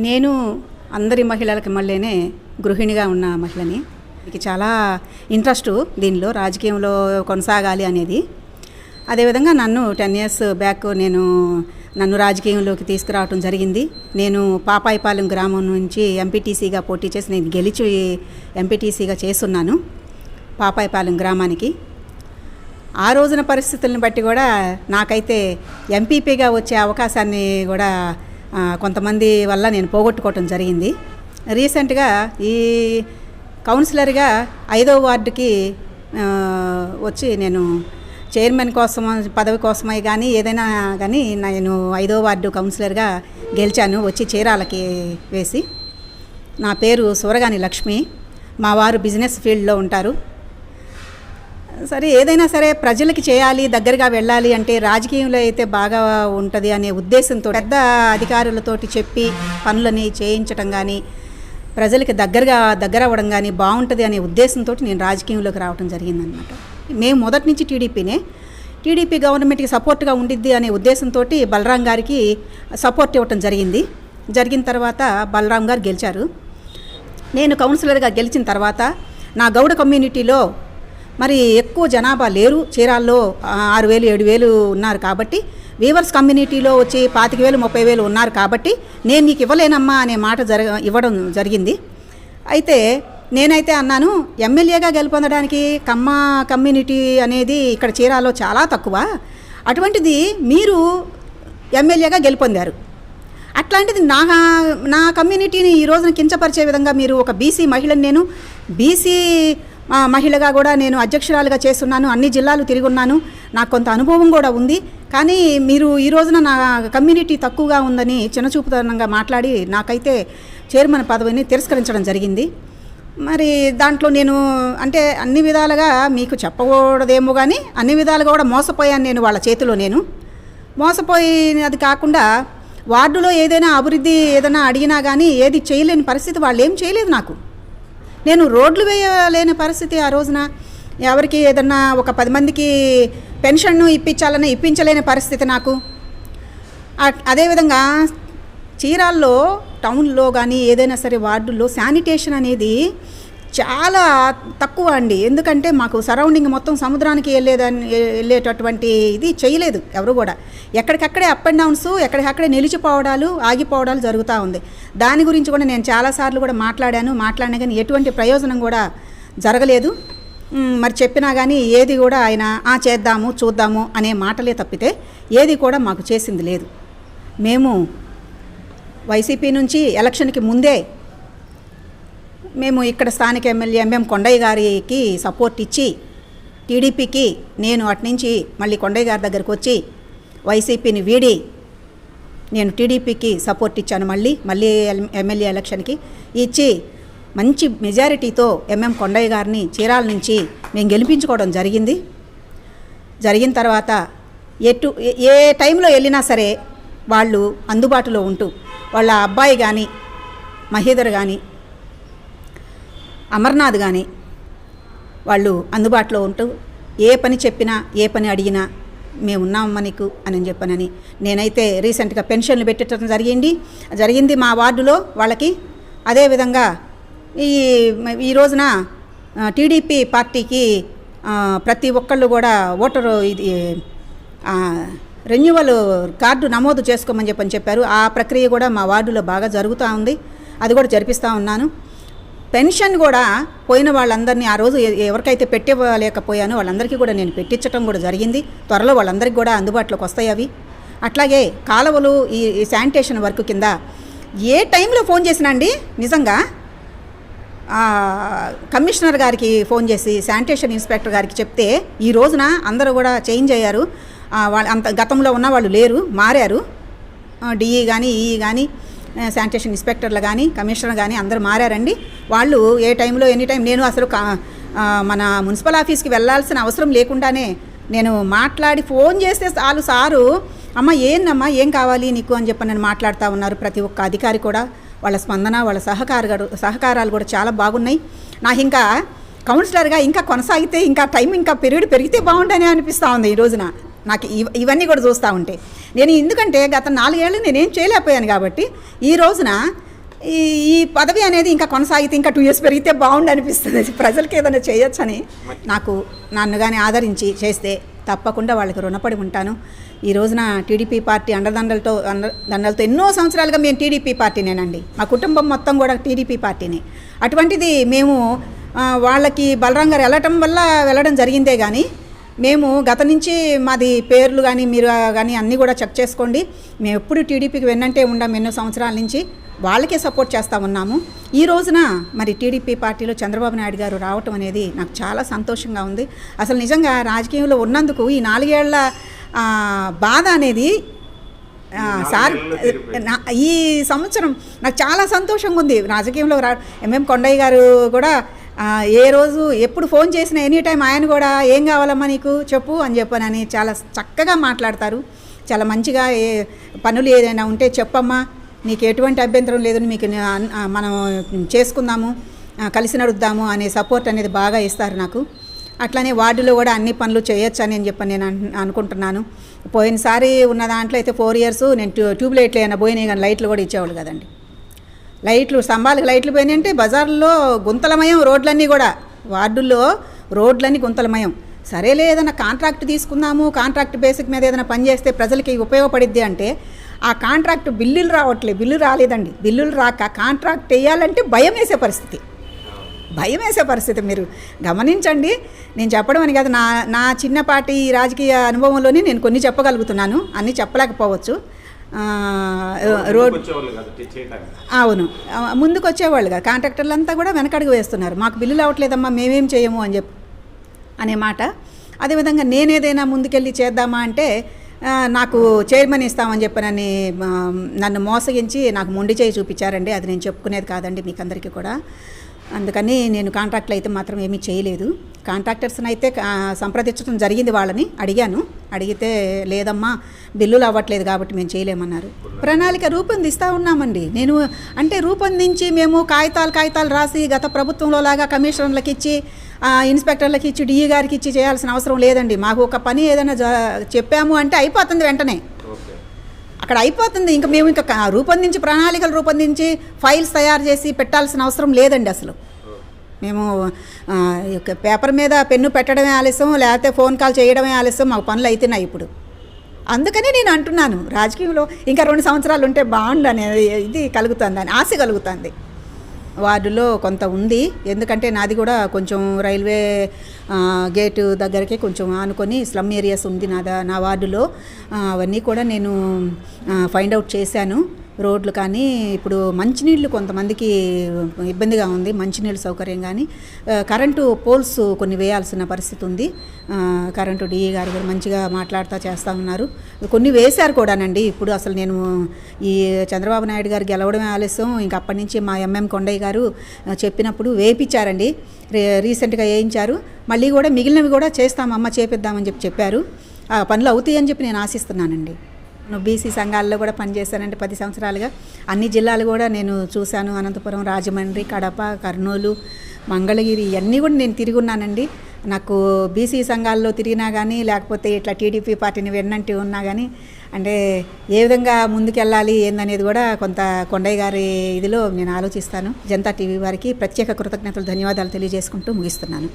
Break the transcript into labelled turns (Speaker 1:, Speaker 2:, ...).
Speaker 1: నేను అందరి మహిళలకి మళ్ళీనే గృహిణిగా ఉన్న మహిళని. నాకు చాలా ఇంట్రెస్ట్ దీనిలో రాజకీయంలో కొనసాగాలి అనేది. అదేవిధంగా నన్ను 10 years బ్యాక్ నన్ను రాజకీయంలోకి తీసుకురావడం జరిగింది. నేను పాపాయిపాలెం గ్రామం నుంచి ఎంపీటీసీగా పోటీ చేసి నేను గెలిచి ఎంపీటీసీగా చేస్తున్నాను పాపాయిపాలెం గ్రామానికి. ఆ రోజున పరిస్థితులను బట్టి కూడా నాకైతే ఎంపీపీగా వచ్చే అవకాశాన్ని కూడా కొంతమంది వల్ల నేను పోగొట్టుకోవటం జరిగింది. రీసెంట్గా ఈ కౌన్సిలర్గా 5వ వార్డుకి వచ్చి నేను చైర్మన్ కోసం పదవి కోసమై కానీ ఏదైనా కానీ నేను 5వ వార్డు కౌన్సిలర్గా గెలిచాను. వచ్చి చీరాలకి వేసి. నా పేరు సూరగాని లక్ష్మి. మా వారు బిజినెస్ ఫీల్డ్లో ఉంటారు. సరే ఏదైనా సరే ప్రజలకి చేయాలి, దగ్గరగా వెళ్ళాలి అంటే రాజకీయంలో అయితే బాగా ఉంటుంది అనే ఉద్దేశంతో పెద్ద అధికారులతోటి చెప్పి పనులని చేయించడం కానీ ప్రజలకి దగ్గర అవ్వడం కానీ బాగుంటుంది అనే ఉద్దేశంతో నేను రాజకీయంలోకి రావడం జరిగిందనమాట. మేము మొదటి నుంచి టీడీపీ గవర్నమెంట్కి సపోర్ట్గా ఉండిద్ది అనే ఉద్దేశంతో బలరాం గారికి సపోర్ట్ ఇవ్వటం జరిగిన తర్వాత బలరాం గారు గెలిచారు. నేను కౌన్సిలర్గా గెలిచిన తర్వాత నా గౌడ కమ్యూనిటీలో మరి ఎక్కువ జనాభా లేరు. చీరాల్లో 6,000 7,000 ఉన్నారు కాబట్టి వీవర్స్ కమ్యూనిటీలో వచ్చి 25,000 30,000 ఉన్నారు కాబట్టి నేను నీకు ఇవ్వలేనమ్మా అనే మాట ఇవ్వడం జరిగింది. అయితే నేనైతే అన్నాను, ఎమ్మెల్యేగా గెలుపొందడానికి కమ్మ కమ్యూనిటీ అనేది ఇక్కడ చీరాల్లో చాలా తక్కువ. అటువంటిది మీరు ఎమ్మెల్యేగా గెలుపొందారు. అట్లాంటిది నా కమ్యూనిటీని ఈ రోజున కించపరిచే విధంగా మీరు ఒక బీసీ మహిళని, నేను బీసీ మహిళగా కూడా నేను అధ్యక్షురాలుగా చేస్తున్నాను. అన్ని జిల్లాలు తిరిగి ఉన్నాను. నాకు కొంత అనుభవం కూడా ఉంది. కానీ మీరు ఈ రోజున నా కమ్యూనిటీ తక్కువగా ఉందని చిన్నచూపుతనంగా మాట్లాడి నాకైతే చైర్మన్ పదవిని తిరస్కరించడం జరిగింది. మరి దాంట్లో నేను అంటే అన్ని విధాలుగా మీకు చెప్పకూడదేమో కానీ అన్ని విధాలుగా కూడా మోసపోయాను. నేను వాళ్ళ చేతిలో మోసపోయినది కాకుండా వార్డులో ఏదైనా అభివృద్ధి ఏదైనా అడిగినా కానీ ఏది చేయలేని పరిస్థితి వాళ్ళు ఏం చేయలేదు. నేను రోడ్లు వేయలేని పరిస్థితి ఆ రోజున. ఎవరికి ఏదన్నా ఒక 10 మందికి పెన్షన్ ఇప్పించలేని పరిస్థితి నాకు. అదేవిధంగా చీరాల్లో టౌన్లో కానీ ఏదైనా సరే వార్డుల్లో శానిటేషన్ అనేది చాలా తక్కువ అండి. ఎందుకంటే మాకు సరౌండింగ్ మొత్తం సముద్రానికి వెళ్ళేటటువంటి ఇది చేయలేదు ఎవరు కూడా. ఎక్కడికక్కడే అప్ అండ్ డౌన్స్, ఎక్కడికక్కడే నిలిచిపోవడాలు ఆగిపోవడాలు జరుగుతూ ఉంది. దాని గురించి కూడా నేను చాలాసార్లు కూడా మాట్లాడినా కానీ ఎటువంటి ప్రయోజనం కూడా జరగలేదు. మరి చెప్పినా కానీ ఏది కూడా ఆయన చేద్దాము చూద్దాము అనే మాటలే తప్పితే ఏది కూడా మాకు చేసింది లేదు. మేము వైసీపీ నుంచి ఎలక్షన్కి ముందే మేము ఇక్కడ స్థానిక ఎమ్మెల్యే ఎంఎం కొండయ్య గారికి సపోర్ట్ ఇచ్చి టీడీపీకి నేను అటు నుంచి మళ్ళీ కొండయ్య గారి దగ్గరికి వచ్చి వైసీపీని వీడి నేను టీడీపీకి సపోర్ట్ ఇచ్చాను. మళ్ళీ ఎమ్మెల్యే ఎలక్షన్కి ఇచ్చి మంచి మెజారిటీతో ఎంఎం కొండయ్య గారిని చీరాల నుంచి మేము గెలిపించుకోవడం జరిగిన తర్వాత ఏ టైంలో వెళ్ళినా సరే వాళ్ళు అందుబాటులో ఉంటూ వాళ్ళ అబ్బాయి కానీ మహేదర్ కానీ అమర్నాథ్ కానీ వాళ్ళు అందుబాటులో ఉంటూ ఏ పని చెప్పినా ఏ పని అడిగినా మేము ఉన్నామమ్మా నీకు అని చెప్పానని నేనైతే రీసెంట్గా పెన్షన్లు పెట్టడం జరిగింది మా వార్డులో వాళ్ళకి. అదేవిధంగా ఈ రోజున టీడీపీ పార్టీకి ప్రతి ఒక్కళ్ళు కూడా ఓటరు ఇది రెన్యువల్ కార్డు నమోదు చేసుకోమని చెప్పారు. ఆ ప్రక్రియ కూడా మా వార్డులో బాగా జరుగుతూ ఉంది. అది కూడా జరిపిస్తూ ఉన్నాను. పెన్షన్ కూడా పోయిన వాళ్ళందరినీ ఆ రోజు ఎవరికైతే పెట్టలేకపోయానో వాళ్ళందరికీ కూడా నేను పెట్టించడం కూడా జరిగింది. త్వరలో వాళ్ళందరికీ కూడా అందుబాటులోకి వస్తాయి అవి. అట్లాగే కాలువలు ఈ శానిటేషన్ వర్క్ కింద ఏ టైంలో ఫోన్ చేసినా అండి నిజంగా కమిషనర్ గారికి ఫోన్ చేసి శానిటేషన్ ఇన్స్పెక్టర్ గారికి చెప్తే ఈ రోజున అందరూ కూడా చేంజ్ అయ్యారు. వాళ్ళు అంత గతంలో ఉన్న వాళ్ళు లేరు, మారారు. డిఈ కానీ ఈఈ కానీ శానిటేషన్ ఇన్స్పెక్టర్లు కానీ కమిషనర్ కానీ అందరూ మారారండి. వాళ్ళు ఏ టైంలో ఎనీ టైం నేను అసలు మన మున్సిపల్ ఆఫీస్కి వెళ్ళాల్సిన అవసరం లేకుండానే నేను మాట్లాడి ఫోన్ చేస్తే చాలు సారు అమ్మ ఏం కావాలి నీకు అని చెప్పి నేను మాట్లాడుతూ ఉన్నారు. ప్రతి ఒక్క అధికారి కూడా వాళ్ళ స్పందన వాళ్ళ సహకారాలు కూడా చాలా బాగున్నాయి. నాకు ఇంకా కౌన్సిలర్గా ఇంకా కొనసాగితే ఇంకా టైం ఇంకా పీరియడ్ పెరిగితే బాగుండని అనిపిస్తూ ఉంది ఈ రోజున. నాకు ఇవన్నీ కూడా చూస్తూ ఉంటే నేను ఎందుకంటే గత 4 ఏళ్ళు నేనేం చేయలేకపోయాను కాబట్టి ఈ రోజున ఈ ఈ పదవి అనేది ఇంకా కొనసాగితే ఇంకా 2 years పెరిగితే బాగుండు అనిపిస్తుంది. ప్రజలకి ఏదైనా చేయొచ్చని నాకు నన్ను కానీ ఆదరించి చేస్తే తప్పకుండా వాళ్ళకి రుణపడి ఉంటాను. ఈ రోజున టీడీపీ పార్టీ అండదండలతో ఎన్నో సంవత్సరాలుగా మేము టీడీపీ పార్టీనేనండి. మా కుటుంబం మొత్తం కూడా టీడీపీ పార్టీనే. అటువంటిది మేము వాళ్ళకి బలరాం గారు వెళ్ళడం జరిగిందే కానీ మేము గత నుంచి మాది పేర్లు కానీ మీరు కానీ అన్నీ కూడా చెక్ చేసుకోండి. మేము ఎప్పుడు టీడీపీకి వెన్నంటే ఉండాము. ఎన్నో సంవత్సరాల నుంచి వాళ్ళకే సపోర్ట్ చేస్తూ ఉన్నాము. ఈ రోజున మరి టీడీపీ పార్టీలో చంద్రబాబు నాయుడు గారు రావటం అనేది నాకు చాలా సంతోషంగా ఉంది. అసలు నిజంగా రాజకీయంలో ఉన్నందుకు ఈ 4 ఏళ్ల బాధ అనేది సార్ ఈ సంవత్సరం నాకు చాలా సంతోషంగా ఉంది. రాజకీయంలో ఎంఎం కొండయ్య గారు కూడా ఏ రోజు ఎప్పుడు ఫోన్ చేసినా ఎనీ టైం ఆయన కూడా ఏం కావాలమ్మా నీకు చెప్పు అని చెప్పానని చాలా చక్కగా మాట్లాడతారు. చాలా మంచిగా పనులు ఏదైనా ఉంటే చెప్పమ్మా, నీకు ఎటువంటి అభ్యంతరం లేదు, మీకు మనం చేసుకుందాము, కలిసి నడుద్దాము అనే సపోర్ట్ అనేది బాగా ఇస్తారు నాకు. అట్లానే వార్డులో కూడా అన్ని పనులు చేయొచ్చు అని చెప్పని నేను అనుకుంటున్నాను. పోయినసారి ఉన్న దాంట్లో అయితే 4 years నేను ట్యూబ్ లైట్లు అయినా పోయినాయి కానీ లైట్లు కూడా ఇచ్చేవాళ్ళు కదండి. లైట్లు స్తంభాలకు లైట్లు పోయినాయంటే బజార్లో గుంతలమయం, రోడ్లన్నీ కూడా వార్డుల్లో రోడ్లన్నీ గుంతలమయం. సరేలే ఏదైనా కాంట్రాక్ట్ తీసుకుందాము, కాంట్రాక్ట్ బేసిక్ మీద ఏదైనా పని చేస్తే ప్రజలకి ఉపయోగపడిద్ది అంటే ఆ కాంట్రాక్ట్ బిల్లులు రాలేదండి. బిల్లులు రాక కాంట్రాక్ట్ వేయాలంటే భయం వేసే పరిస్థితి మీరు గమనించండి. నేను చెప్పడం అని కాదు, నా చిన్నపాటి రాజకీయ అనుభవంలోనే నేను కొన్ని చెప్పగలుగుతున్నాను, అన్నీ చెప్పలేకపోవచ్చు. అవును, ముందుకు వచ్చేవాళ్ళు కదా, కాంట్రాక్టర్లు అంతా కూడా వెనకడుగు వేస్తున్నారు. మాకు బిల్లులు అవ్వట్లేదమ్మా, మేమేం చేయము అని అనే మాట. అదేవిధంగా నేనేదైనా ముందుకెళ్ళి చేద్దామా అంటే నాకు చైర్మన్ ఇస్తామని చెప్పనని నన్ను మోసగించి నాకు మొండి చేయి చూపించారండి. అది నేను చెప్పుకునేది కాదండి మీకు అందరికీ కూడా. అందుకని నేను కాంట్రాక్ట్లు అయితే మాత్రం ఏమీ చేయలేదు. కాంట్రాక్టర్స్ని అయితే సంప్రదించడం జరిగింది, వాళ్ళని అడిగితే లేదమ్మా బిల్లులు అవ్వట్లేదు కాబట్టి మేము చేయలేమన్నారు. ప్రణాళిక రూపొందిస్తూ ఉన్నామండి. నేను అంటే రూపొందించి మేము కాగితాలు రాసి గత ప్రభుత్వంలో లాగా కమిషనర్లకు ఇచ్చి ఇన్స్పెక్టర్లకు ఇచ్చి డిఈ గారికి ఇచ్చి చేయాల్సిన అవసరం లేదండి. మాకు ఒక పని ఏదైనా చెప్పాము అంటే అయిపోతుంది, వెంటనే అక్కడ అయిపోతుంది. ఇంకా మేము రూపొందించి ప్రణాళికలు రూపొందించి ఫైల్స్ తయారు చేసి పెట్టాల్సిన అవసరం లేదండి. అసలు మేము పేపర్ మీద పెన్ను పెట్టడమే ఆలస్యం, లేకపోతే ఫోన్ కాల్ చేయడమే ఆలస్యం, మాకు పనులు అవుతున్నాయి ఇప్పుడు. అందుకని నేను అంటున్నాను, రాజకీయంలో ఇంకా 2 సంవత్సరాలు ఉంటే బాగుండు అనేది ఇది కలుగుతుంది, అని ఆశ కలుగుతుంది. వార్డులో కొంత ఉంది, ఎందుకంటే నాది కూడా కొంచెం రైల్వే గేటు దగ్గరికి కొంచెం ఆనుకొని స్లమ్ ఏరియాస్ ఉంది నా వార్డులో. అవన్నీ కూడా నేను ఫైండ్ అవుట్ చేశాను. రోడ్లు కానీ ఇప్పుడు మంచినీళ్ళు కొంతమందికి ఇబ్బందిగా ఉంది, మంచినీళ్ళు సౌకర్యం కానీ కరెంటు పోల్స్ కొన్ని వేయాల్సిన పరిస్థితి ఉంది. కరెంటు డిఈ గారు కూడా మంచిగా చేస్తూ ఉన్నారు. కొన్ని వేశారు కూడానండి. ఇప్పుడు అసలు నేను ఈ చంద్రబాబు నాయుడు గారు గెలవడమే ఆలస్యం, ఇంకా అప్పటి నుంచి మా ఎంఎం కొండయ్య గారు చెప్పినప్పుడు వేయించారండి, రీసెంట్గా వేయించారు. మళ్ళీ కూడా మిగిలినవి కూడా చేస్తామమ్మ, చేపిద్దామని చెప్పారు. ఆ పనులు అవుతాయని చెప్పి నేను ఆశిస్తున్నానండి. బీసీ సంఘాల్లో కూడా పనిచేశానంటే 10 సంవత్సరాలుగా. అన్ని జిల్లాలు కూడా నేను చూశాను. అనంతపురం, రాజమండ్రి, కడప, కర్నూలు, మంగళగిరి ఇవన్నీ కూడా నేను తిరిగి ఉన్నానండి. నాకు బీసీ సంఘాల్లో తిరిగినా కానీ, లేకపోతే ఇట్లా టీడీపీ పార్టీని వెన్నంటి ఉన్నా కానీ, అంటే ఏ విధంగా ముందుకెళ్ళాలి ఏందనేది కూడా కొంత కొండయ్య గారి ఇదిలో నేను ఆలోచిస్తాను. జనతా టీవీ వారికి ప్రత్యేక కృతజ్ఞతలు, ధన్యవాదాలు తెలియజేసుకుంటూ ముగిస్తున్నాను.